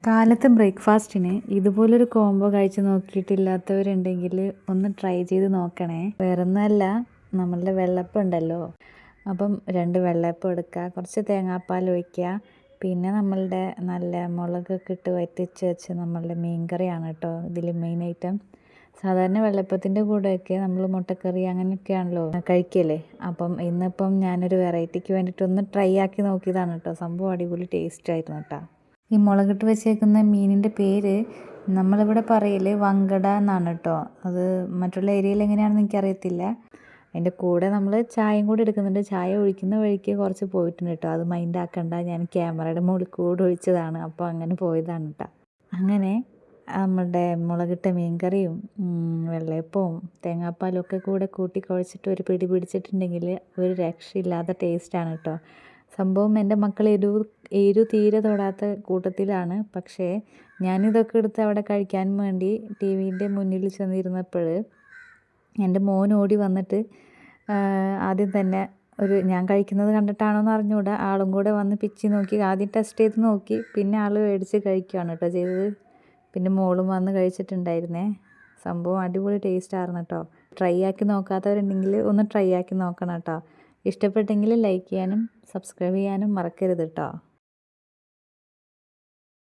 കാലത്തെ ബ്രേക്ക്ഫാസ്റ്റിന് ഇതുപോലൊരു കോംബോ കഴിച്ച് നോക്കിയിട്ടില്ലാത്തവരുണ്ടെങ്കിൽ ഒന്ന് ട്രൈ ചെയ്ത് നോക്കണേ. വേറൊന്നുമല്ല, നമ്മളുടെ വെള്ളപ്പം ഉണ്ടല്ലോ, അപ്പം 2 വെള്ളപ്പം എടുക്കുക, കുറച്ച് തേങ്ങാപ്പാൽ ഒഴിക്കുക, പിന്നെ നമ്മളുടെ നല്ല മുളകൊക്കെ ഇട്ട് വറ്റിച്ച് വെച്ച് നമ്മളുടെ മീൻ കറിയാണ് കേട്ടോ ഇതിൽ മെയിൻ ഐറ്റം. സാധാരണ വെള്ളപ്പത്തിൻ്റെ കൂടെയൊക്കെ നമ്മൾ മുട്ടക്കറി അങ്ങനെയൊക്കെയാണല്ലോ കഴിക്കല്ലേ. അപ്പം ഇന്നിപ്പം ഞാനൊരു വെറൈറ്റിക്ക് വേണ്ടിയിട്ടൊന്ന് ട്രൈ ആക്കി നോക്കിയതാണ് കേട്ടോ. സംഭവം അടിപൊളി ടേസ്റ്റ് ആയിരുന്നു കേട്ടോ. ഈ മുളകിട്ട് വെച്ചേക്കുന്ന മീനിൻ്റെ പേര് നമ്മളിവിടെ പറയൽ വങ്കട എന്നാണ് കേട്ടോ. അത് മറ്റുള്ള ഏരിയയിൽ എങ്ങനെയാണെന്ന് എനിക്കറിയത്തില്ല. അതിൻ്റെ കൂടെ നമ്മൾ ചായയും കൂടി എടുക്കുന്നുണ്ട്. ചായ ഒഴിക്കുന്ന വഴിക്ക് കുറച്ച് പോയിട്ടുണ്ട് കേട്ടോ. അത് മൈൻഡ് ആക്കണ്ട, ഞാൻ ക്യാമറയുടെ മുകളിൽ കൂടെ ഒഴിച്ചതാണ്, അപ്പോൾ അങ്ങനെ പോയതാണ് കേട്ടോ. അങ്ങനെ നമ്മളുടെ മുളകിട്ട മീൻകറിയും വെള്ളയപ്പവും തേങ്ങാപ്പാലും ഒക്കെ കൂടെ കൂട്ടി കുഴച്ചിട്ട് ഒരു പിടി പിടിച്ചിട്ടുണ്ടെങ്കിൽ ഒരു രക്ഷയില്ലാത്ത ടേസ്റ്റാണ് കേട്ടോ. സംഭവം എൻ്റെ മക്കൾ എരു തീരെ തൊടാത്ത കൂട്ടത്തിലാണ്. പക്ഷേ ഞാനിതൊക്കെ എടുത്ത് അവിടെ കഴിക്കാൻ വേണ്ടി ടി വിൻ്റെ മുന്നിൽ ചെന്നിരുന്നപ്പോൾ എൻ്റെ മോൻ ഓടി വന്നിട്ട് ആദ്യം തന്നെ ഞാൻ കഴിക്കുന്നത് കണ്ടിട്ടാണോ എന്ന് അറിഞ്ഞുകൂടാ, ആളും കൂടെ വന്ന് പിച്ചി നോക്കി, ആദ്യം ടെസ്റ്റ് ചെയ്ത് നോക്കി, പിന്നെ ആൾ മേടിച്ച് കഴിക്കുകയാണ് കേട്ടോ ചെയ്തത്. പിന്നെ മോളും വന്ന് കഴിച്ചിട്ടുണ്ടായിരുന്നേ. സംഭവം അടിപൊളി ടേസ്റ്റ് ആയിരുന്നു കേട്ടോ. ട്രൈ ആക്കി നോക്കാത്തവരുണ്ടെങ്കിൽ ഒന്ന് ട്രൈ ആക്കി നോക്കണം കേട്ടോ. ഇഷ്ടപ്പെട്ടെങ്കിൽ ലൈക്ക് ചെയ്യാനും സബ്സ്ക്രൈബ് ചെയ്യാനും മറക്കരുത് കേട്ടോ.